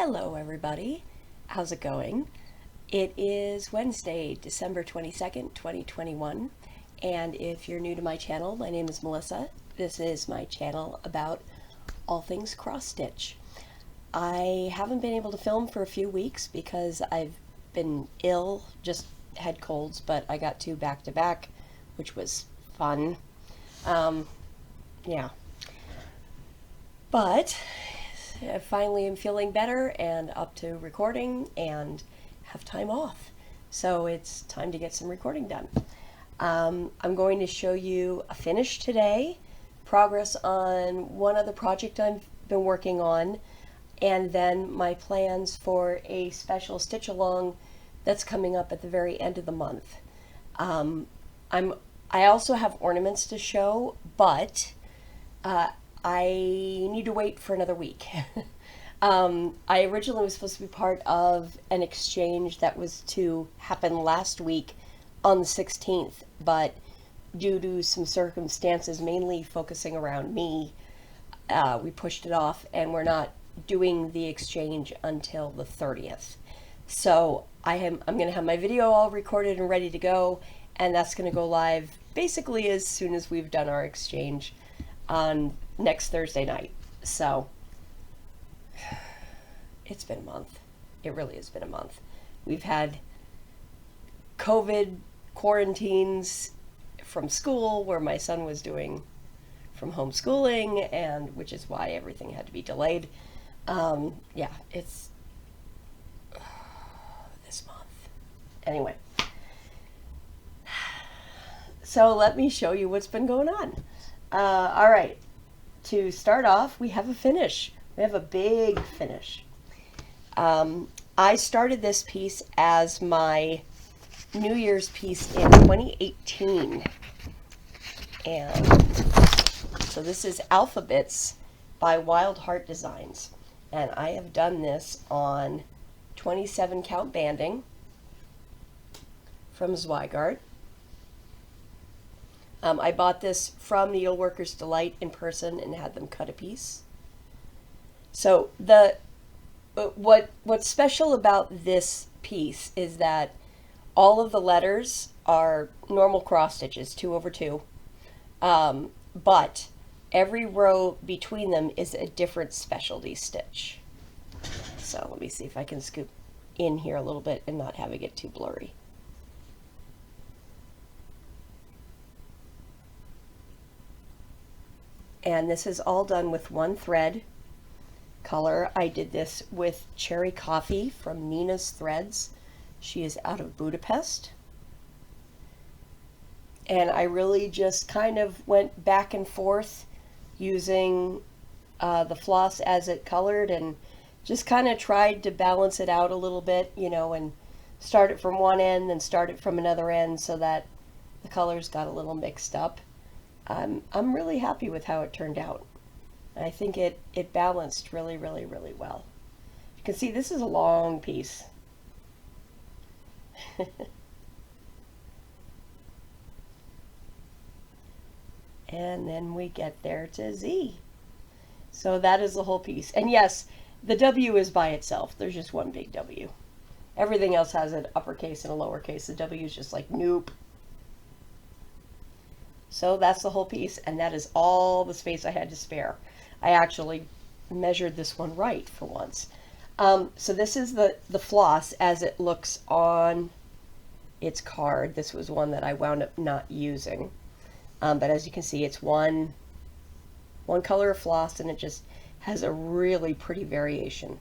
Hello everybody, how's it going? It is Wednesday, December 22nd, 2021, and if you're new to my channel, my name is Melissa. This is my channel about all things cross-stitch. I haven't been able to film for a few weeks because I've been ill, just had colds, but I got two back-to-back, which was fun. Yeah. But I finally am feeling better and up to recording and have time off. So it's time to get some recording done. I'm going to show you a finish today, progress on one other project I've been working on, and then my plans for a special stitch along that's coming up at the very end of the month. I also have ornaments to show, but I need to wait for another week. I originally was supposed to be part of an exchange that was to happen last week on the 16th, but due to some circumstances, mainly focusing around me, we pushed it off and we're not doing the exchange until the 30th. So I'm going to have my video all recorded and ready to go, and that's going to go live basically as soon as we've done our exchange on next Thursday night. So it's been a month. It really has been a month. We've had COVID quarantines from school where my son was doing from homeschooling, and which is why everything had to be delayed. Yeah, it's this month. Anyway, so let me show you what's been going on. All right, to start off, we have a finish. We have a big finish. I started this piece as my New Year's piece in 2018. And so this is Alphabets by Wild Heart Designs. And I have done this on 27 count banding from Zweigart. I bought this from Needleworkers Delight in person and had them cut a piece. So what's special about this piece is that all of the letters are normal cross stitches, 2 over 2, but every row between them is a different specialty stitch. So let me see if I can scoop in here a little bit and not have it get too blurry. And this is all done with one thread color. I did this with Cherry Coffee from Nina's Threads. She is out of Budapest. And I really just kind of went back and forth using the floss as it colored and just kind of tried to balance it out a little bit, you know, and start it from one end and start it from another end so that the colors got a little mixed up. I'm really happy with how it turned out. I think it balanced really, really, really well. You can see this is a long piece. And then we get there to Z. So that is the whole piece. And yes, the W is by itself. There's just one big W. Everything else has an uppercase and a lowercase. The W is just like, nope. So that's the whole piece, and that is all the space I had to spare. I actually measured this one right for once. So this is the floss as it looks on its card. This was one that I wound up not using. But as you can see, it's one color of floss, and it just has a really pretty variation.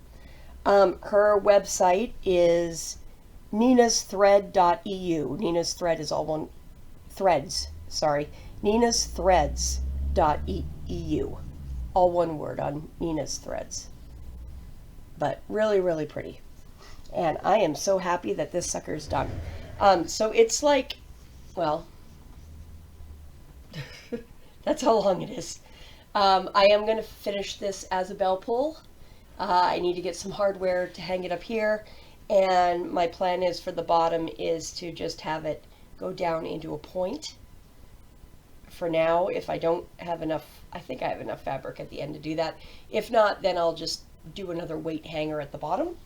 Her website is ninasthread.eu. Nina's Thread is all one, threads, sorry, ninasthreads.eu. All one word on Nina's Threads. But really, really pretty. And I am so happy that this sucker's done. So it's like, well, that's how long it is. I am going to finish this as a bell pull. I need to get some hardware to hang it up here. And my plan is for the bottom is to just have it go down into a point. For now, if I don't have enough, I think I have enough fabric at the end to do that. If not, then I'll just do another weight hanger at the bottom.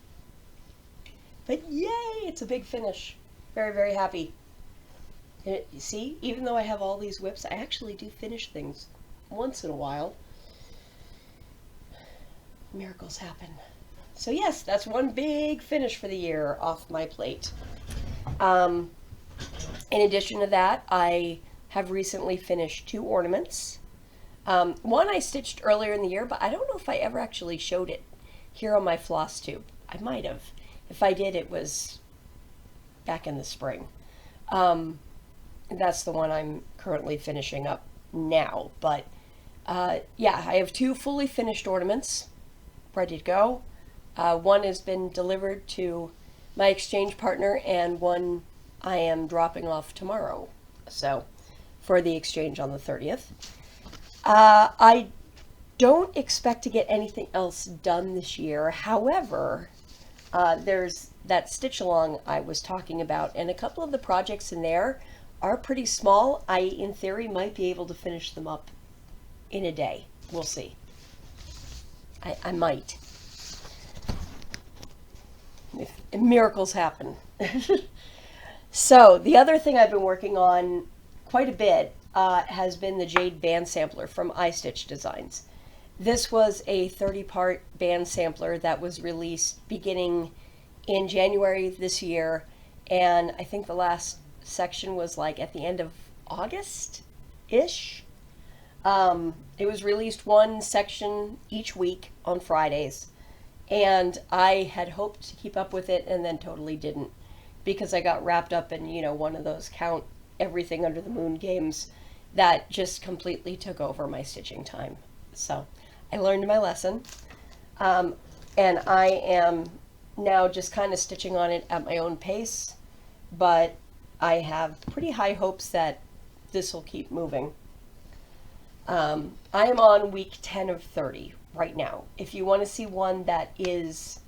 But yay, it's a big finish. Very, very happy. And you see, even though I have all these whips, I actually do finish things once in a while. Miracles happen. So yes, that's one big finish for the year off my plate. In addition to that, I have recently finished 2 ornaments. One I stitched earlier in the year, but I don't know if I ever actually showed it here on my FlossTube. I might have. If I did, it was back in the spring. That's the one I'm currently finishing up now. But yeah, I have 2 fully finished ornaments ready to go. One has been delivered to my exchange partner, and one I am dropping off tomorrow. So, for the exchange on the 30th. I don't expect to get anything else done this year. However, there's that stitch along I was talking about, and a couple of the projects in there are pretty small. I, in theory, might be able to finish them up in a day. We'll see. I might. If miracles happen. So, the other thing I've been working on quite a bit has been the Jade band sampler from iStitch Designs. This was a 30-part band sampler that was released beginning in January this year, and I think the last section was like at the end of August-ish. It was released one section each week on Fridays, and I had hoped to keep up with it and then totally didn't, because I got wrapped up in, you know, one of those count everything under the moon games that just completely took over my stitching time. So I learned my lesson, and I am now just kind of stitching on it at my own pace, but I have pretty high hopes that this will keep moving. I am on week 10 of 30 right now. If you want to see one that is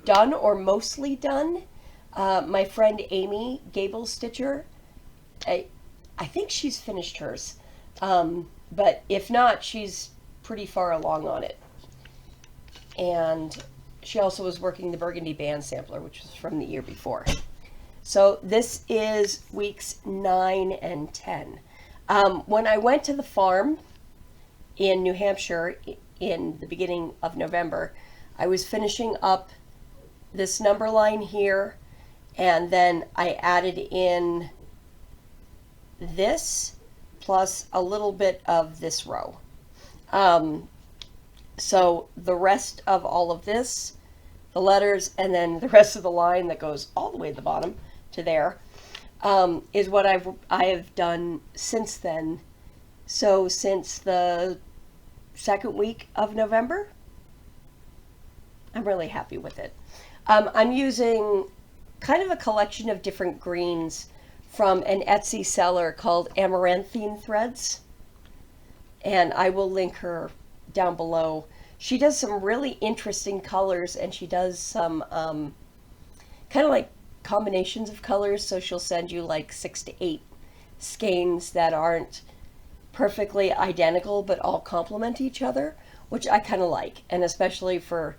done or mostly done, my friend Amy Gable Stitcher, I think she's finished hers, but if not, she's pretty far along on it. And she also was working the Burgundy band sampler, which was from the year before. So this is weeks 9 and 10. When I went to the farm in New Hampshire in the beginning of November, I was finishing up this number line here, and then I added in this plus a little bit of this row. So the rest of all of this, the letters, and then the rest of the line that goes all the way to the bottom to there, is what I have done since then. So since the second week of November, I'm really happy with it. I'm using kind of a collection of different greens from an Etsy seller called Amaranthine Threads, and I will link her down below. She does some really interesting colors, and she does some kind of like combinations of colors, so she'll send you like 6 to 8 skeins that aren't perfectly identical but all complement each other, which I kind of like. And especially for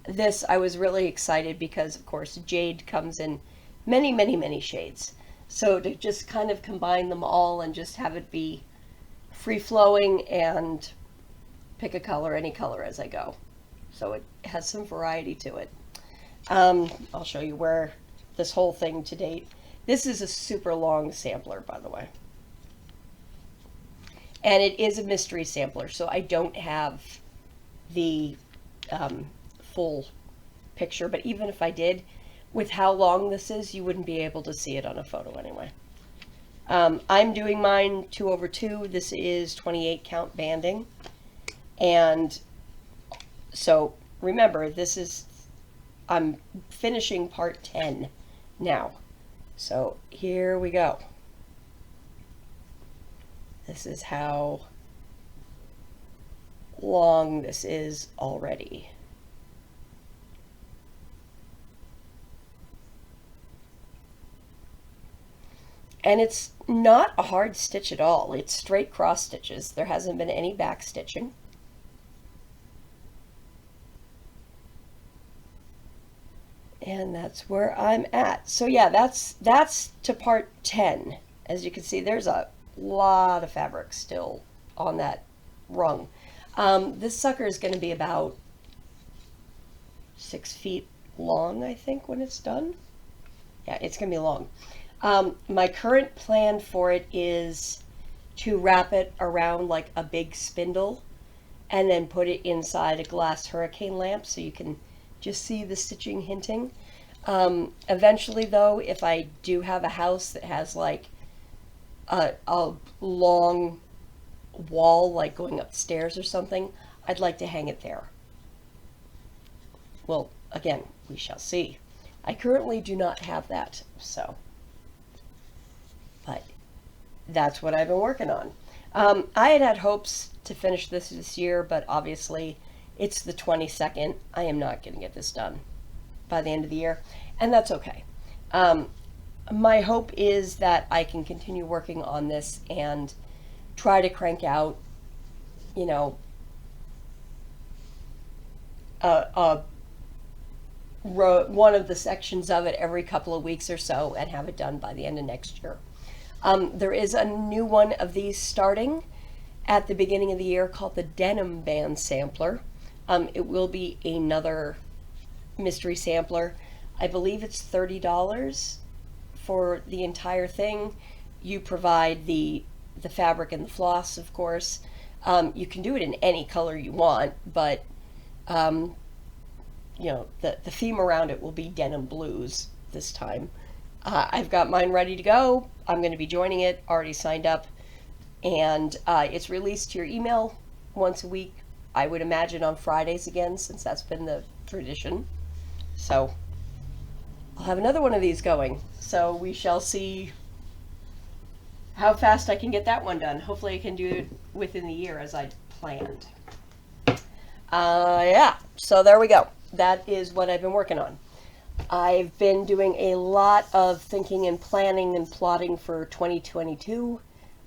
this, I was really excited because, of course, Jade comes in many, many, many shades. So to just kind of combine them all and just have it be free-flowing and pick a color, any color as I go. So it has some variety to it. I'll show you where this whole thing to date. This is a super long sampler, by the way. And it is a mystery sampler, so I don't have the full picture, but even if I did, with how long this is, you wouldn't be able to see it on a photo anyway. I'm doing mine 2/2. This is 28 count banding. And so remember, this is, I'm finishing part 10 now. So here we go. This is how long this is already. And it's not a hard stitch at all. It's straight cross stitches. There hasn't been any back stitching. And that's where I'm at. So yeah, that's to part 10. As you can see, there's a lot of fabric still on that rung. This sucker is going to be about 6 feet long, I think, when it's done. Yeah, it's going to be long. My current plan for it is to wrap it around like a big spindle and then put it inside a glass hurricane lamp so you can just see the stitching hinting. Eventually though, if I do have a house that has like a long wall, like going upstairs or something, I'd like to hang it there. Well, again, we shall see. I currently do not have that, so, but that's what I've been working on. I had hopes to finish this year, but obviously it's the 22nd. I am not going to get this done by the end of the year, and that's okay. My hope is that I can continue working on this and try to crank out, you know, one of the sections of it every couple of weeks or so and have it done by the end of next year. There is a new one of these starting at the beginning of the year called the Denim Band Sampler. It will be another mystery sampler. I believe it's $30 for the entire thing. You provide the fabric and the floss, of course. You can do it in any color you want, but you know, the theme around it will be denim blues this time. I've got mine ready to go. I'm going to be joining it, already signed up, and it's released to your email once a week. I would imagine on Fridays again, since that's been the tradition. So I'll have another one of these going. So we shall see how fast I can get that one done. Hopefully I can do it within the year as I planned. Yeah, so there we go. That is what I've been working on. I've been doing a lot of thinking and planning and plotting for 2022,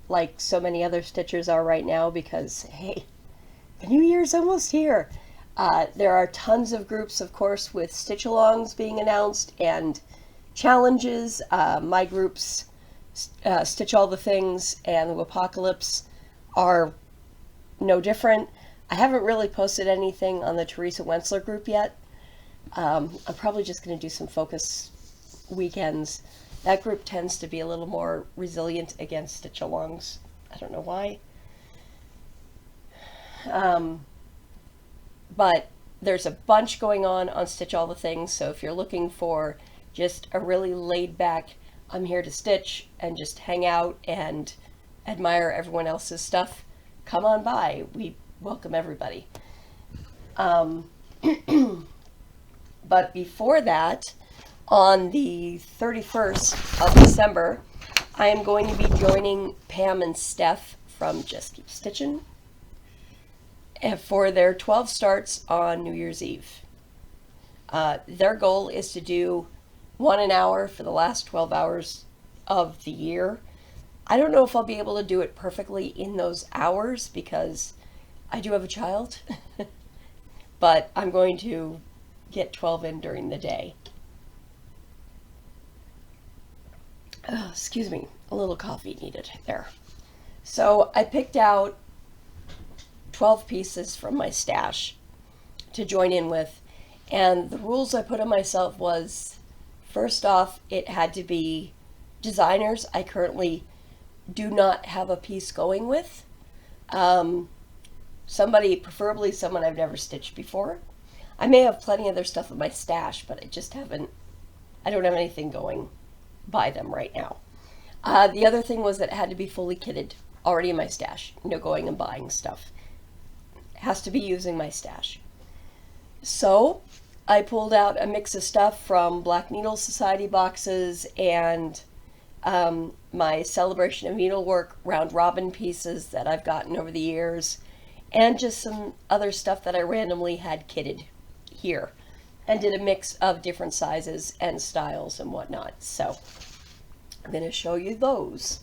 like so many other stitchers are right now, because, hey, the new year's almost here. There are tons of groups, of course, with stitch-alongs being announced and challenges. My groups, Stitch All the Things and the Apocalypse, are no different. I haven't really posted anything on the Teresa Wentzler group yet. I'm probably just going to do some focus weekends. That group tends to be a little more resilient against stitch-alongs. I don't know why. But there's a bunch going on Stitch All the Things, so if you're looking for just a really laid-back, I'm here to stitch and just hang out and admire everyone else's stuff, come on by. We welcome everybody. But before that, on the 31st of December, I am going to be joining Pam and Steph from Just Keep Stitching for their 12 starts on New Year's Eve. Their goal is to do 1 hour for the last 12 hours of the year. I don't know if I'll be able to do it perfectly in those hours because I do have a child, but I'm going to get 12 in during the day. Oh, excuse me, a little coffee needed there. So I picked out 12 pieces from my stash to join in with, and the rules I put on myself was, first off, it had to be designers I currently do not have a piece going with. Somebody, preferably someone I've never stitched before. I may have plenty of their stuff in my stash, but I don't have anything going by them right now. The other thing was that it had to be fully kitted, already in my stash. No going and buying stuff. It has to be using my stash. So I pulled out a mix of stuff from Black Needle Society boxes and my Celebration of Needlework round robin pieces that I've gotten over the years, and just some other stuff that I randomly had kitted here, and did a mix of different sizes and styles and whatnot. So I'm going to show you those,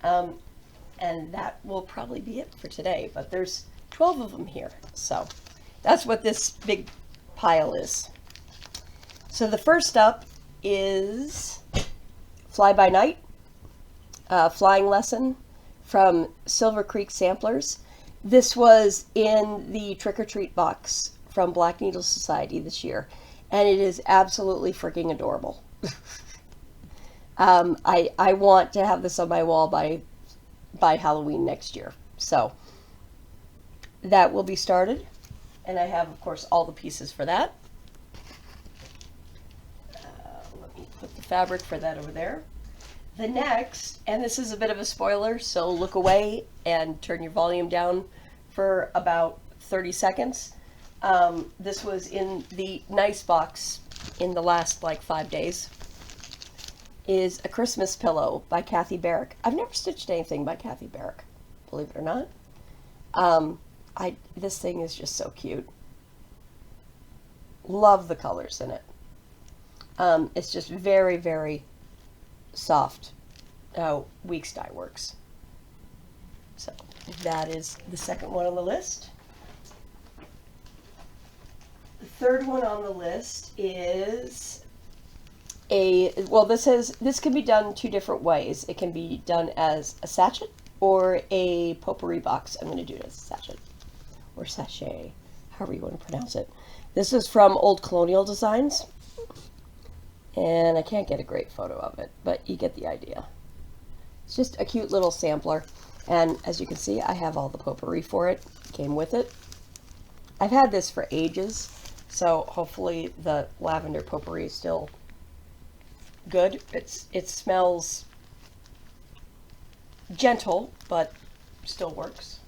and that will probably be it for today, but there's 12 of them here, so that's what this big pile is. So the first up is Fly by Night, Flying Lesson from Silver Creek Samplers. This was in the Trick or Treat box from Black Needle Society this year, and it is absolutely freaking adorable. I want to have this on my wall by Halloween next year. So that will be started, and I have, of course, all the pieces for that. Let me put the fabric for that over there. The next, and this is a bit of a spoiler, so look away and turn your volume down for about 30 seconds. This was in the nice box in the last like 5 days, is A Christmas Pillow by Kathy Barrick. I've never stitched anything by Kathy Barrick, believe it or not. This thing is just so cute. Love the colors in it. It's just very, very soft how Weeks Dye works. So that is the second one on the list. The third one on the list is this can be done 2 different ways. It can be done as a sachet or a potpourri box. I'm going to do it as a sachet or sachet, however you want to pronounce it. This is from Old Colonial Designs, and I can't get a great photo of it, but you get the idea. It's just a cute little sampler, and as you can see, I have all the potpourri for it. Came with it. I've had this for ages, so hopefully the lavender potpourri is still good. It smells gentle, but still works.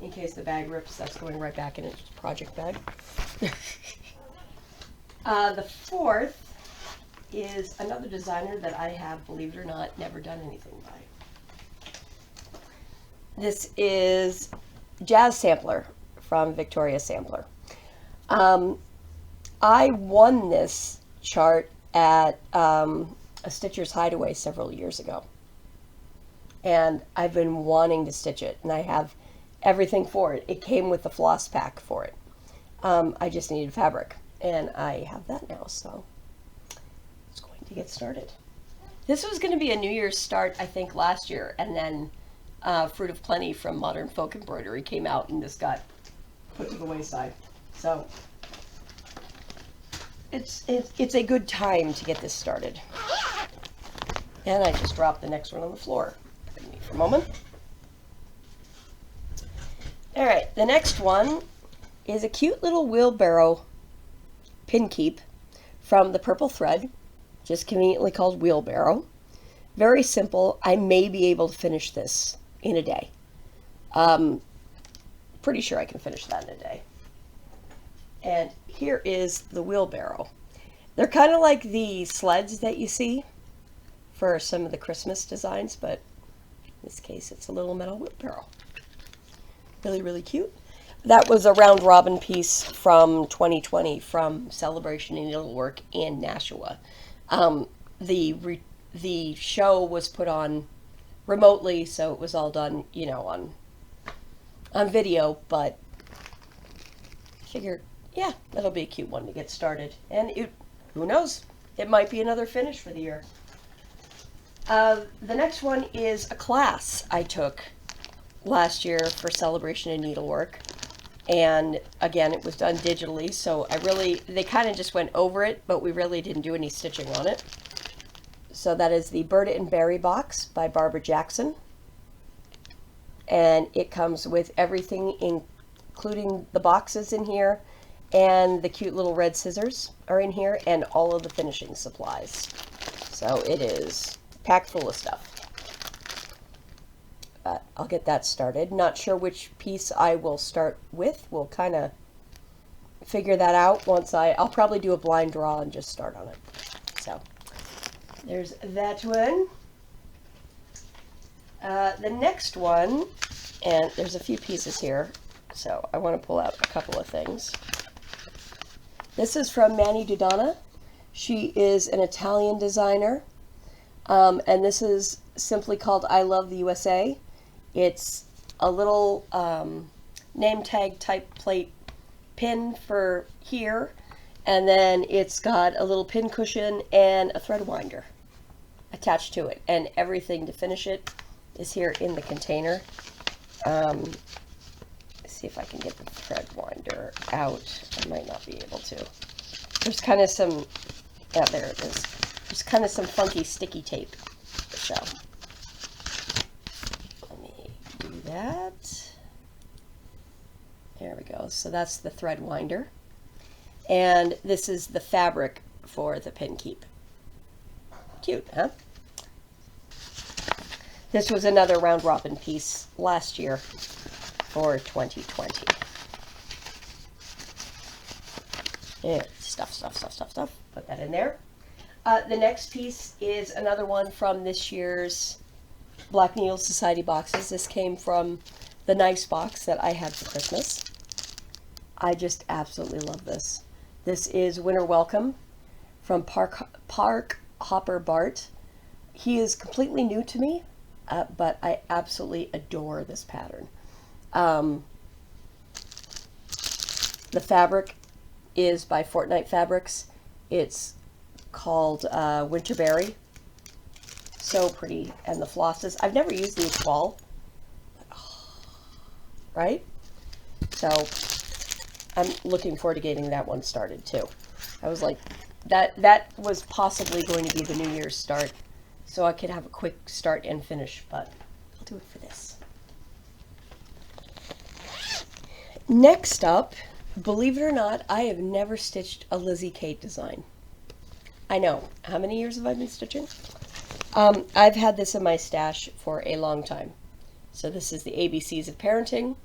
In case the bag rips, that's going right back in its project bag. The fourth is another designer that I have, believe it or not, never done anything by. This is Jazz Sampler from Victoria Sampler. I won this chart at a Stitcher's Hideaway several years ago, and I've been wanting to stitch it, and I have everything for it. It came with the floss pack for it. I just needed fabric, and I have that now, so it's going to get started. This was going to be a New Year's start, I think, last year, and then Fruit of Plenty from Modern Folk Embroidery came out, and this got put to the wayside. So it's a good time to get this started. And I just dropped the next one on the floor. Give me for a moment. All right, the next one is a cute little wheelbarrow pin keep from the Purple Thread, just conveniently called Wheelbarrow. Very simple. I may be able to finish this in a day. Pretty sure I can finish that in a day. And here is the wheelbarrow. They're kind of like the sleds that you see for some of the Christmas designs, but in this case it's a little metal wheelbarrow. Really, really cute. That was a round robin piece from 2020 from Celebration and Needlework in Nashua. The show was put on remotely, so it was all done, you know, on video, but I figured, yeah, that'll be a cute one to get started. And who knows, it might be another finish for the year. The next one is a class I took last year for Celebration and Needlework. And again, it was done digitally, so they kind of just went over it, but we really didn't do any stitching on it. So that is the Burda and Berry box by Barbara Jackson. And it comes with everything, including the boxes in here, and the cute little red scissors are in here, and all of the finishing supplies. So it is packed full of stuff. But I'll get that started. Not sure which piece I will start with. We'll kind of figure that out once I'll probably do a blind draw and just start on it. So there's that one. The next one, and there's a few pieces here, so I want to pull out a couple of things. This is from Manny Dudana. She is an Italian designer, and this is simply called I Love the USA. It's a little name tag type plate pin for here, And then it's got a little pin cushion and a thread winder attached to it. And everything to finish it is here in the container. Let's see if I can get the thread winder out. I might not be able to. There's kind of some, yeah, there it is. There's kind of some funky sticky tape. So, let me do that. There we go. So that's the thread winder. And this is the fabric for the pin keep. Cute, huh? This was another round robin piece last year for 2020. Yeah, stuff. Put that in there. The next piece is another one from this year's Black Needle Society boxes. This came from the nice box that I had for Christmas. I just absolutely love this. This is Winter Welcome from Park Hopper Bart. He is completely new to me, but I absolutely adore this pattern. The fabric is by Fortnite Fabrics. It's called Winterberry. So pretty. And the flosses. I've never used these fall. Right? So I'm looking forward to getting that one started too. I was like, that was possibly going to be the New Year's start. So I could have a quick start and finish, but I'll do it for this. Next up, believe it or not, I have never stitched a Lizzie Kate design. I know. How many years have I been stitching? I've had this in my stash for a long time. So this is the ABCs of Parenting.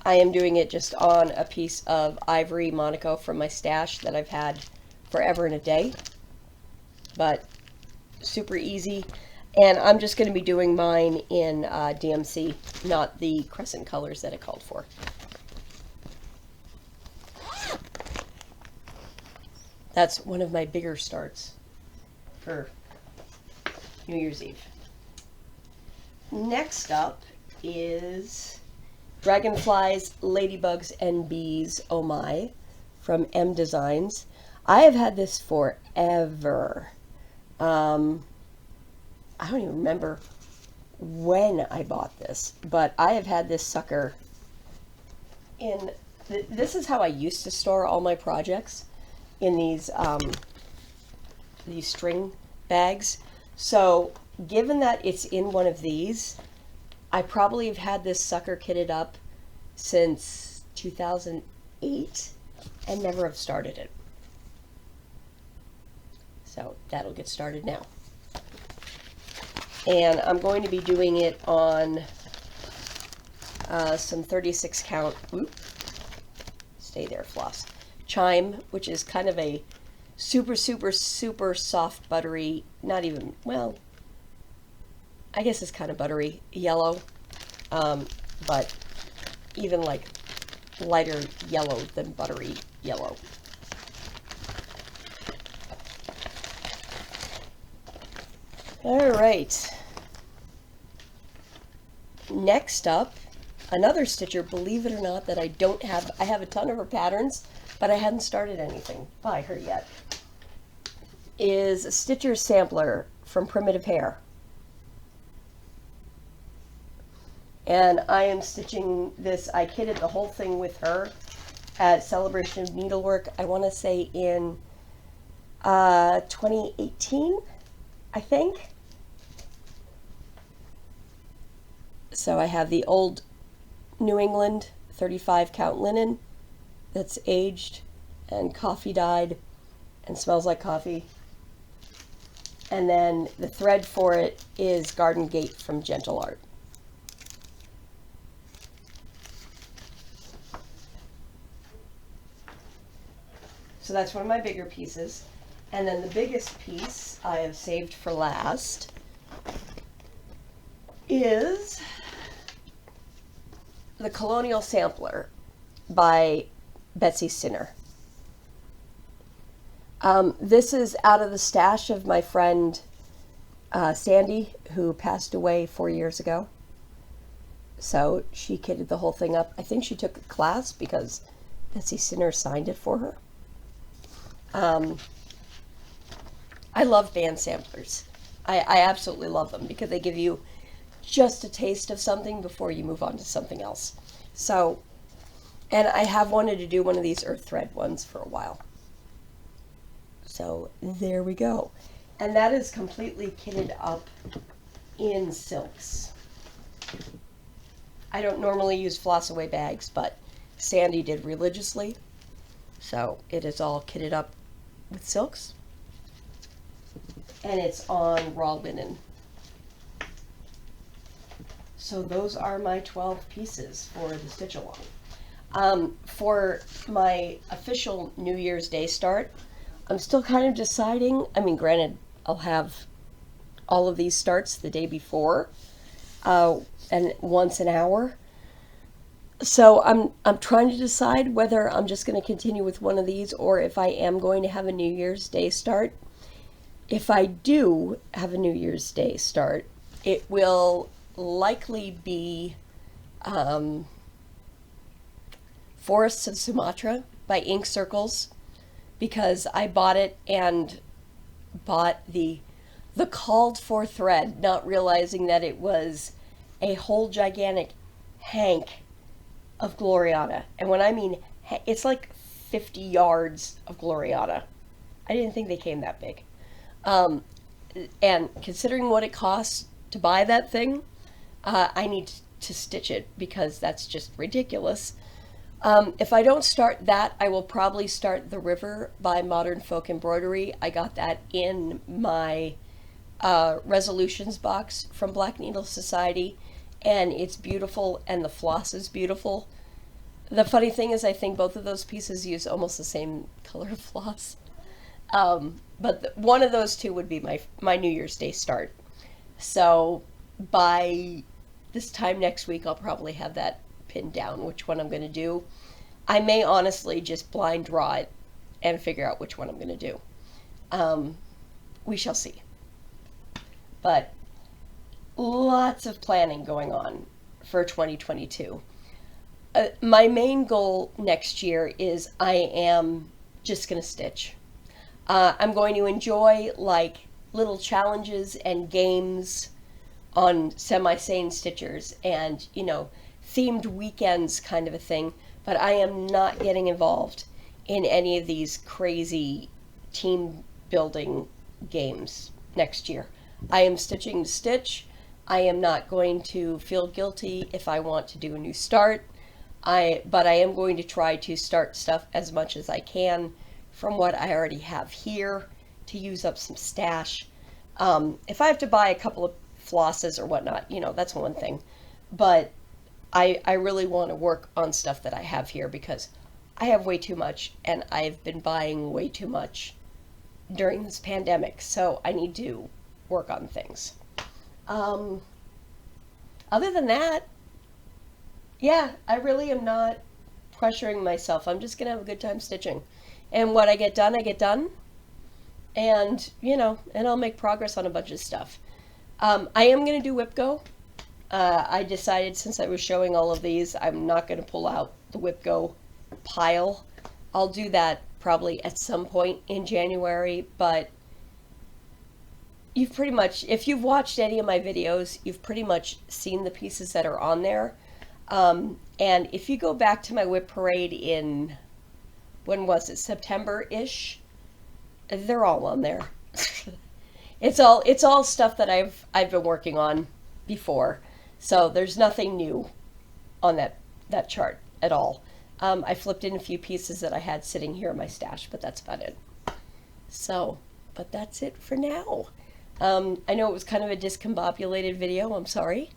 I am doing it just on a piece of ivory Monaco from my stash that I've had forever and a day. But super easy. And I'm just going to be doing mine in DMC, not the crescent colors that it called for. That's one of my bigger starts for New Year's Eve. Next up is Dragonflies, Ladybugs, and Bees, Oh My, from M Designs. I have had this forever. I don't even remember when I bought this, but I have had this sucker in, this is how I used to store all my projects, in these string bags. So given that it's in one of these, I probably have had this sucker kitted up since 2008 and never have started it. So that'll get started now. And I'm going to be doing it on some 36 count, stay there, floss, chime, which is kind of a super soft, buttery, not even, well, I guess it's kind of buttery yellow, but even like lighter yellow than buttery yellow. All right. Next up, another stitcher, believe it or not, that I don't have. I have a ton of her patterns, but I hadn't started anything by her yet. Is a Stitcher sampler from Primitive Hair. And I am stitching this. I kitted the whole thing with her at Celebration of Needlework, I want to say in 2018, I think. So I have the old New England 35 count linen that's aged and coffee dyed and smells like coffee. And then the thread for it is Garden Gate from Gentle Art. So that's one of my bigger pieces. And then the biggest piece I have saved for last is the Colonial Sampler by Betsy Sinner. This is out of the stash of my friend Sandy, who passed away 4 years ago. So she kitted the whole thing up. I think she took a class because Betsy Sinner signed it for her. I love band samplers. I absolutely love them because they give you just a taste of something before you move on to something else. So, and I have wanted to do one of these earth thread ones for a while. So there we go. And that is completely kitted up in silks. I don't normally use floss away bags, but Sandy did religiously. So it is all kitted up with silks. And it's on raw linen. So those are my 12 pieces for the stitch along. For my official New Year's Day start, I'm still kind of deciding. I mean, granted, I'll have all of these starts the day before, and once an hour. So I'm trying to decide whether I'm just going to continue with one of these or if I am going to have a New Year's Day start. If I do have a New Year's Day start, it will likely be Forests of Sumatra by Ink Circles, because I bought it and bought the called for thread, not realizing that it was a whole gigantic hank of Gloriana. And when I mean, it's like 50 yards of Gloriana. I didn't think they came that big. And considering what it costs to buy that thing, I need to stitch it because that's just ridiculous. If I don't start that, I will probably start The River by Modern Folk Embroidery. I got that in my resolutions box from Black Needle Society, and it's beautiful, and the floss is beautiful. The funny thing is, I think both of those pieces use almost the same color of floss. But one of those two would be my New Year's Day start. So by this time next week, I'll probably have that pinned down, which one I'm going to do. I may honestly just blind draw it and figure out which one I'm going to do. We shall see. But lots of planning going on for 2022. My main goal next year is I am just going to stitch. I'm going to enjoy like little challenges and games on semi-sane stitchers and, you know, themed weekends kind of a thing, but I am not getting involved in any of these crazy team building games next year. I am stitching to stitch. I am not going to feel guilty if I want to do a new start. But I am going to try to start stuff as much as I can from what I already have here to use up some stash. If I have to buy a couple of flosses or whatnot, you know, that's one thing. But I really want to work on stuff that I have here because I have way too much and I've been buying way too much during this pandemic. So I need to work on things. Other than that, yeah, I really am not pressuring myself. I'm just going to have a good time stitching. And what I get done, I get done. And, you know, and I'll make progress on a bunch of stuff. I am going to do WhipGo. I decided since I was showing all of these, I'm not going to pull out the WhipGo pile. I'll do that probably at some point in January, but you've pretty much, if you've watched any of my videos, you've pretty much seen the pieces that are on there. And if you go back to my whip parade in, when was it, September-ish, they're all on there. It's all stuff that I've been working on before. So there's nothing new on that chart at all. I flipped in a few pieces that I had sitting here in my stash, but that's about it. So, but that's it for now. I know it was kind of a discombobulated video. I'm sorry.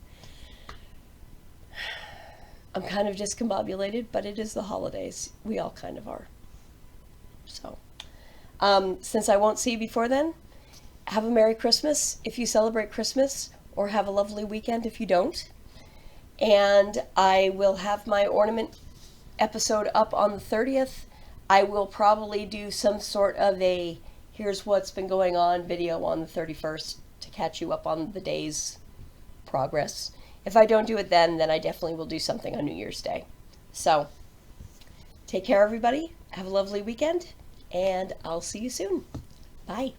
I'm kind of discombobulated, but it is the holidays. We all kind of are. So, since I won't see you before then, have a Merry Christmas if you celebrate Christmas, or have a lovely weekend if you don't. And I will have my ornament episode up on the 30th. I will probably do some sort of a here's what's been going on video on the 31st to catch you up on the day's progress. If I don't do it then I definitely will do something on New Year's Day. So, take care, everybody. Have a lovely weekend, and I'll see you soon. Bye.